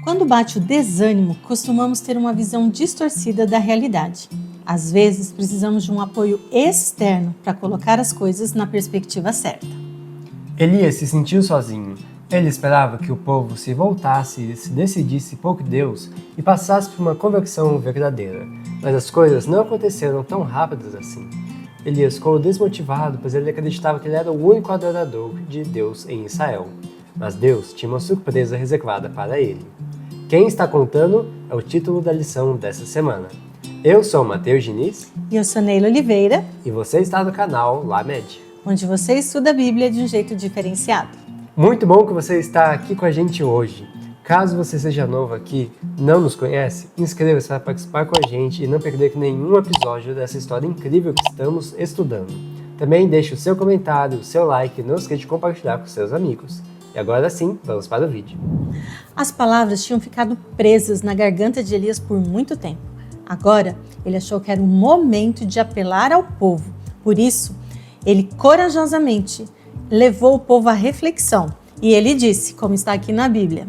Quando bate o desânimo, costumamos ter uma visão distorcida da realidade. Às vezes, precisamos de um apoio externo para colocar as coisas na perspectiva certa. Elias se sentiu sozinho. Ele esperava que o povo se voltasse e se decidisse por Deus e passasse por uma conversão verdadeira. Mas as coisas não aconteceram tão rápidas assim. Elias ficou desmotivado, pois ele acreditava que ele era o único adorador de Deus em Israel. Mas Deus tinha uma surpresa reservada para ele. Quem está contando é o título da lição dessa semana. Eu sou o Matheus Diniz. E eu sou Neila Oliveira. E você está no canal Lamed, onde você estuda a Bíblia de um jeito diferenciado. Muito bom que você está aqui com a gente hoje. Caso você seja novo aqui, não nos conhece, inscreva-se para participar com a gente e não perder nenhum episódio dessa história incrível que estamos estudando. Também deixe o seu comentário, o seu like e não esqueça de compartilhar com seus amigos. E agora sim, vamos para o vídeo. As palavras tinham ficado presas na garganta de Elias por muito tempo. Agora, ele achou que era o momento de apelar ao povo. Por isso, ele corajosamente levou o povo à reflexão. E ele disse, como está aqui na Bíblia: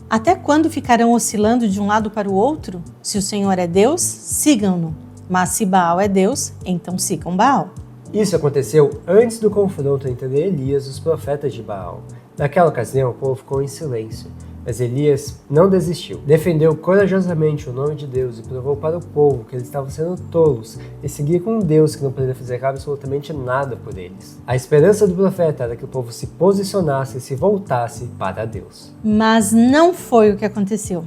até quando ficarão oscilando de um lado para o outro? Se o Senhor é Deus, sigam-no. Mas se Baal é Deus, então sigam Baal. Isso aconteceu antes do confronto entre Elias e os profetas de Baal. Naquela ocasião, o povo ficou em silêncio, mas Elias não desistiu. Defendeu corajosamente o nome de Deus e provou para o povo que eles estavam sendo tolos e seguir com um Deus que não poderia fazer absolutamente nada por eles. A esperança do profeta era que o povo se posicionasse e se voltasse para Deus. Mas não foi o que aconteceu.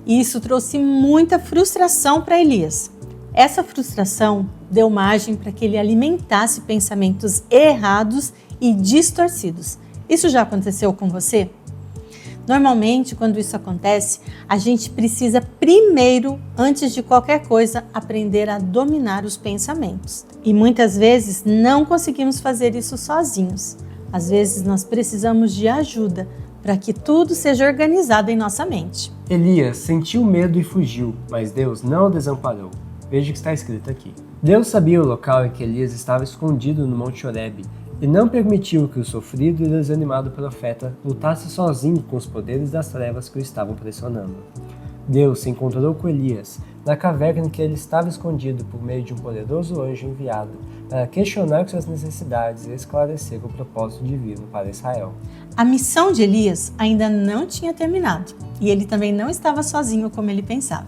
E isso trouxe muita frustração para Elias. Essa frustração deu margem para que ele alimentasse pensamentos errados e distorcidos. Isso já aconteceu com você? Normalmente, quando isso acontece, a gente precisa primeiro, antes de qualquer coisa, aprender a dominar os pensamentos. E muitas vezes não conseguimos fazer isso sozinhos. Às vezes nós precisamos de ajuda para que tudo seja organizado em nossa mente. Elias sentiu medo e fugiu, mas Deus não o desamparou. Veja o que está escrito aqui. Deus sabia o local em que Elias estava escondido no Monte Horebe e não permitiu que o sofrido e desanimado profeta lutasse sozinho com os poderes das trevas que o estavam pressionando. Deus se encontrou com Elias na caverna em que ele estava escondido por meio de um poderoso anjo enviado para questionar suas necessidades e esclarecer o propósito divino para Israel. A missão de Elias ainda não tinha terminado e ele também não estava sozinho como ele pensava.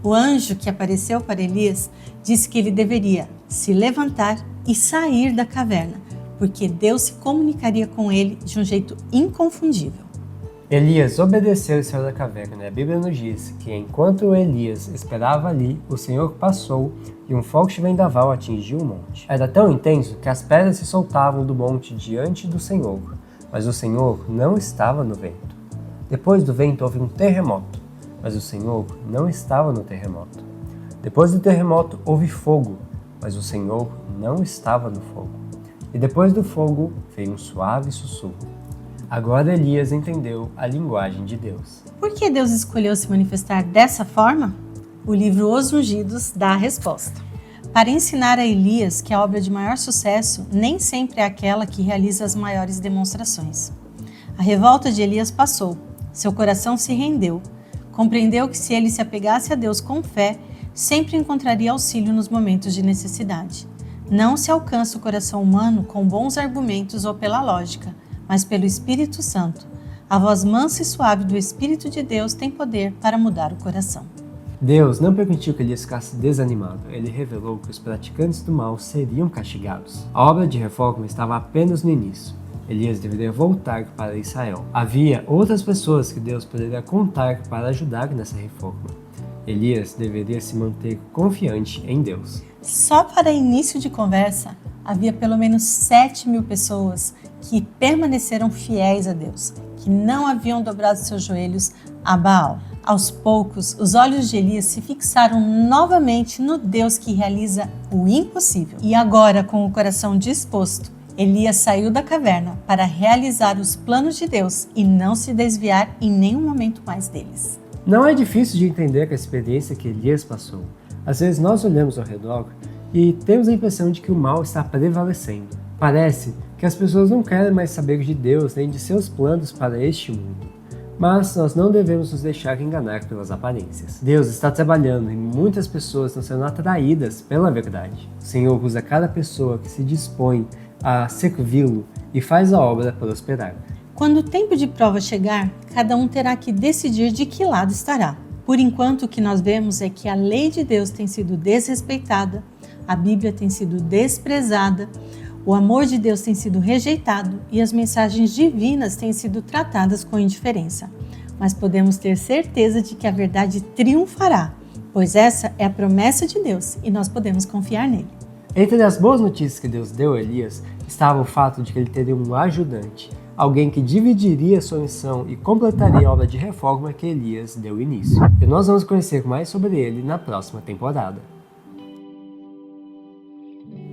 O anjo que apareceu para Elias disse que ele deveria se levantar e sair da caverna, porque Deus se comunicaria com ele de um jeito inconfundível. Elias obedeceu e saiu da caverna, e a Bíblia nos diz que enquanto Elias esperava ali, o Senhor passou e um forte vendaval atingiu o monte. Era tão intenso que as pedras se soltavam do monte diante do Senhor, mas o Senhor não estava no vento. Depois do vento houve um terremoto, mas o Senhor não estava no terremoto. Depois do terremoto houve fogo, mas o Senhor não estava no fogo. E depois do fogo veio um suave sussurro. Agora Elias entendeu a linguagem de Deus. Por que Deus escolheu se manifestar dessa forma? O livro Os Ungidos dá a resposta. Para ensinar a Elias que a obra de maior sucesso nem sempre é aquela que realiza as maiores demonstrações. A revolta de Elias passou, seu coração se rendeu, compreendeu que se ele se apegasse a Deus com fé, sempre encontraria auxílio nos momentos de necessidade. Não se alcança o coração humano com bons argumentos ou pela lógica, mas pelo Espírito Santo. A voz mansa e suave do Espírito de Deus tem poder para mudar o coração. Deus não permitiu que Elias ficasse desanimado. Ele revelou que os praticantes do mal seriam castigados. A obra de reforma estava apenas no início. Elias deveria voltar para Israel. Havia outras pessoas que Deus poderia contar para ajudar nessa reforma. Elias deveria se manter confiante em Deus. Só para início de conversa, havia pelo menos 7.000 pessoas que permaneceram fiéis a Deus, que não haviam dobrado seus joelhos a Baal. Aos poucos, os olhos de Elias se fixaram novamente no Deus que realiza o impossível. E agora, com o coração disposto, Elias saiu da caverna para realizar os planos de Deus e não se desviar em nenhum momento mais deles. Não é difícil de entender a experiência que Elias passou. Às vezes nós olhamos ao redor e temos a impressão de que o mal está prevalecendo. Parece que as pessoas não querem mais saber de Deus nem de seus planos para este mundo. Mas nós não devemos nos deixar enganar pelas aparências. Deus está trabalhando e muitas pessoas estão sendo atraídas pela verdade. O Senhor usa cada pessoa que se dispõe a servi-lo e faz a obra prosperar. Quando o tempo de prova chegar, cada um terá que decidir de que lado estará. Por enquanto, o que nós vemos é que a lei de Deus tem sido desrespeitada, a Bíblia tem sido desprezada, o amor de Deus tem sido rejeitado e as mensagens divinas têm sido tratadas com indiferença. Mas podemos ter certeza de que a verdade triunfará, pois essa é a promessa de Deus e nós podemos confiar nele. Entre as boas notícias que Deus deu a Elias estava o fato de que ele teria um ajudante, alguém que dividiria sua missão e completaria a obra de reforma que Elias deu início. E nós vamos conhecer mais sobre ele na próxima temporada.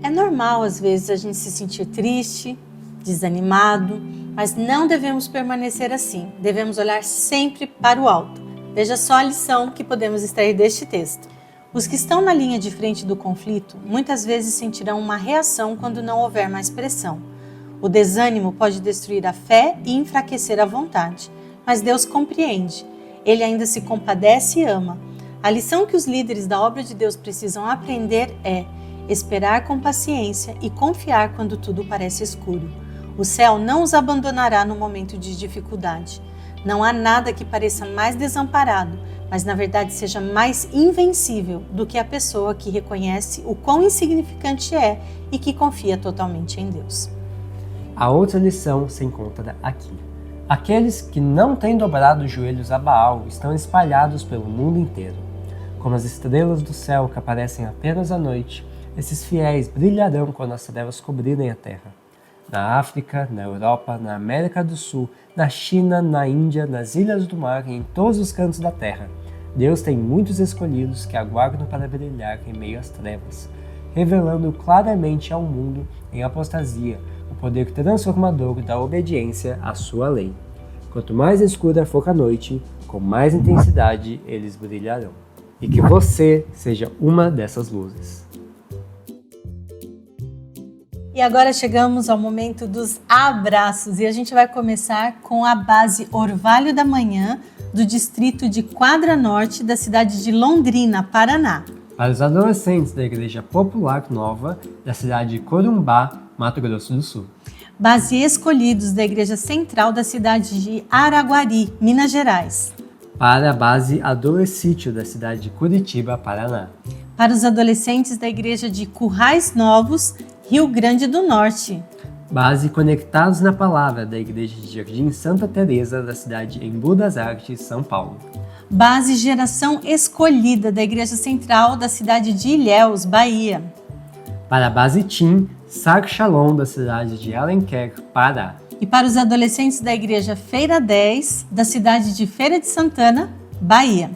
É normal às vezes a gente se sentir triste, desanimado, mas não devemos permanecer assim. Devemos olhar sempre para o alto. Veja só a lição que podemos extrair deste texto. Os que estão na linha de frente do conflito muitas vezes sentirão uma reação quando não houver mais pressão. O desânimo pode destruir a fé e enfraquecer a vontade, mas Deus compreende. Ele ainda se compadece e ama. A lição que os líderes da obra de Deus precisam aprender é esperar com paciência e confiar quando tudo parece escuro. O céu não os abandonará no momento de dificuldade. Não há nada que pareça mais desamparado, mas na verdade seja mais invencível do que a pessoa que reconhece o quão insignificante é e que confia totalmente em Deus. A outra lição se encontra aqui. Aqueles que não têm dobrado os joelhos a Baal estão espalhados pelo mundo inteiro. Como as estrelas do céu que aparecem apenas à noite, esses fiéis brilharão quando as trevas cobrirem a terra. Na África, na Europa, na América do Sul, na China, na Índia, nas ilhas do mar e em todos os cantos da terra, Deus tem muitos escolhidos que aguardam para brilhar em meio às trevas, revelando claramente ao mundo em apostasia o poder transformador da obediência à sua lei. Quanto mais escura for a noite, com mais intensidade eles brilharão. E que você seja uma dessas luzes. E agora chegamos ao momento dos abraços e a gente vai começar com a base Orvalho da Manhã do distrito de Quadra Norte da cidade de Londrina, Paraná. Para os adolescentes da Igreja Popular Nova da cidade de Corumbá, Mato Grosso do Sul. Base Escolhidos da Igreja Central da cidade de Araguari, Minas Gerais. Para a base Adolescítio da cidade de Curitiba, Paraná. Para os adolescentes da Igreja de Currais Novos, Rio Grande do Norte. Base Conectados na Palavra da Igreja de Jardim Santa Teresa da cidade de Embu das Artes, São Paulo. Base Geração Escolhida da Igreja Central da cidade de Ilhéus, Bahia. Para a base Tim, Sar Shalom da cidade de Alenquer, Pará. E para os adolescentes da Igreja Feira 10 da cidade de Feira de Santana, Bahia.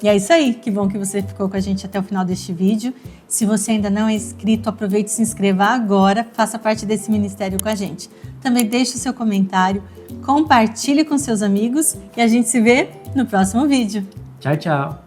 E é isso aí, que bom que você ficou com a gente até o final deste vídeo. Se você ainda não é inscrito, aproveite e se inscreva agora, faça parte desse ministério com a gente. Também deixe o seu comentário, compartilhe com seus amigos e a gente se vê no próximo vídeo. Tchau, tchau!